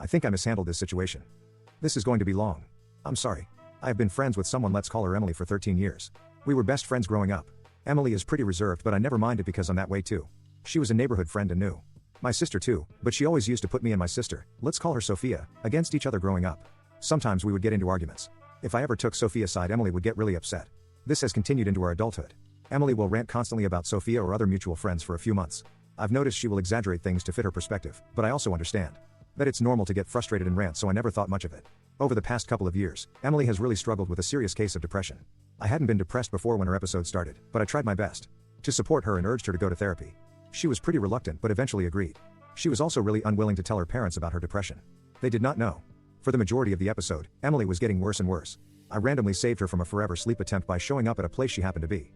I think I mishandled this situation. This is going to be long. I'm sorry. I have been friends with someone, let's call her Emily, for 13 years. We were best friends growing up. Emily is pretty reserved, but I never minded because I'm that way too. She was a neighborhood friend and knew my sister too, but she always used to put me and my sister, let's call her Sophia, against each other growing up. Sometimes we would get into arguments. If I ever took Sophia's side, Emily would get really upset. This has continued into our adulthood. Emily will rant constantly about Sophia or other mutual friends for a few months. I've noticed she will exaggerate things to fit her perspective, but I also understand that it's normal to get frustrated and rant, so I never thought much of it. Over the past couple of years, Emily has really struggled with a serious case of depression. I hadn't been depressed before when her episode started, but I tried my best to support her and urged her to go to therapy. She was pretty reluctant but eventually agreed. She was also really unwilling to tell her parents about her depression. They did not know. For the majority of the episode, Emily was getting worse and worse. I randomly saved her from a forever sleep attempt by showing up at a place she happened to be.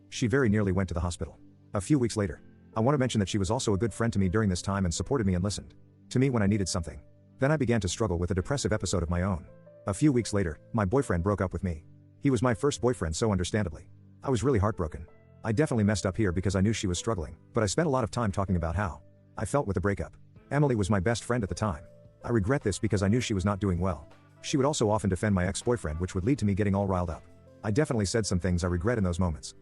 She very nearly went to the hospital. A few weeks later, I want to mention that she was also a good friend to me during this time and supported me and listened to me when I needed something. Then I began to struggle with a depressive episode of my own. A few weeks later, my boyfriend broke up with me. He was my first boyfriend, so understandably, I was really heartbroken. I definitely messed up here because I knew she was struggling, but I spent a lot of time talking about how I felt with the breakup. Emily was my best friend at the time. I regret this because I knew she was not doing well. She would also often defend my ex-boyfriend, which would lead to me getting all riled up. I definitely said some things I regret in those moments.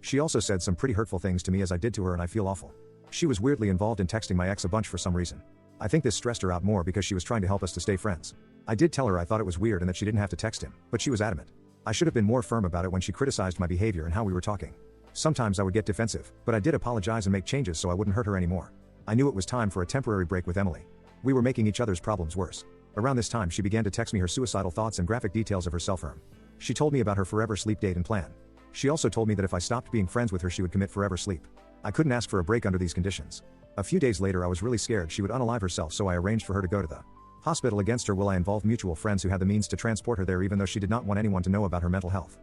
She also said some pretty hurtful things to me as I did to her, and I feel awful. She was weirdly involved in texting my ex a bunch for some reason. I think this stressed her out more because she was trying to help us to stay friends. I did tell her I thought it was weird and that she didn't have to text him, but she was adamant. I should have been more firm about it when she criticized my behavior and how we were talking. Sometimes I would get defensive, but I did apologize and make changes so I wouldn't hurt her anymore. I knew it was time for a temporary break with Emily. We were making each other's problems worse. Around this time, she began to text me her suicidal thoughts and graphic details of her self-harm. She told me about her forever sleep date and plan. She also told me that if I stopped being friends with her, she would commit forever sleep. I couldn't ask for a break under these conditions. A few days later, I was really scared she would unalive herself, so I arranged for her to go to the hospital. Against her will, I involved mutual friends who had the means to transport her there, even though she did not want anyone to know about her mental health.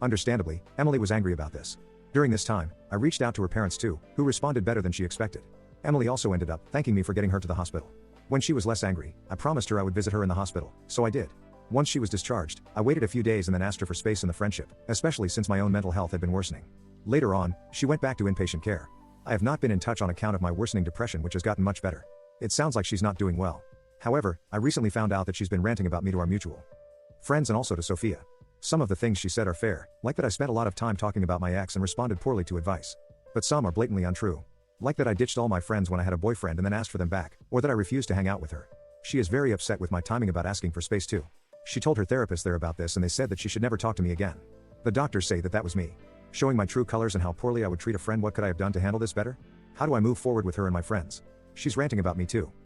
Understandably, Emily was angry about this. During this time, I reached out to her parents too, who responded better than she expected. Emily also ended up thanking me for getting her to the hospital. When she was less angry, I promised her I would visit her in the hospital, so I did. Once she was discharged, I waited a few days and then asked her for space in the friendship, especially since my own mental health had been worsening. Later on, she went back to inpatient care. I have not been in touch on account of my worsening depression, which has gotten much better. It sounds like she's not doing well. However, I recently found out that she's been ranting about me to our mutual friends and also to Sophia. Some of the things she said are fair, like that I spent a lot of time talking about my ex and responded poorly to advice. But some are blatantly untrue. Like that I ditched all my friends when I had a boyfriend and then asked for them back, or that I refused to hang out with her. She is very upset with my timing about asking for space too. She told her therapist there about this and they said that she should never talk to me again. The doctors say that that was me showing my true colors and how poorly I would treat a friend. What could I have done to handle this better? How do I move forward with her and my friends? She's ranting about me too.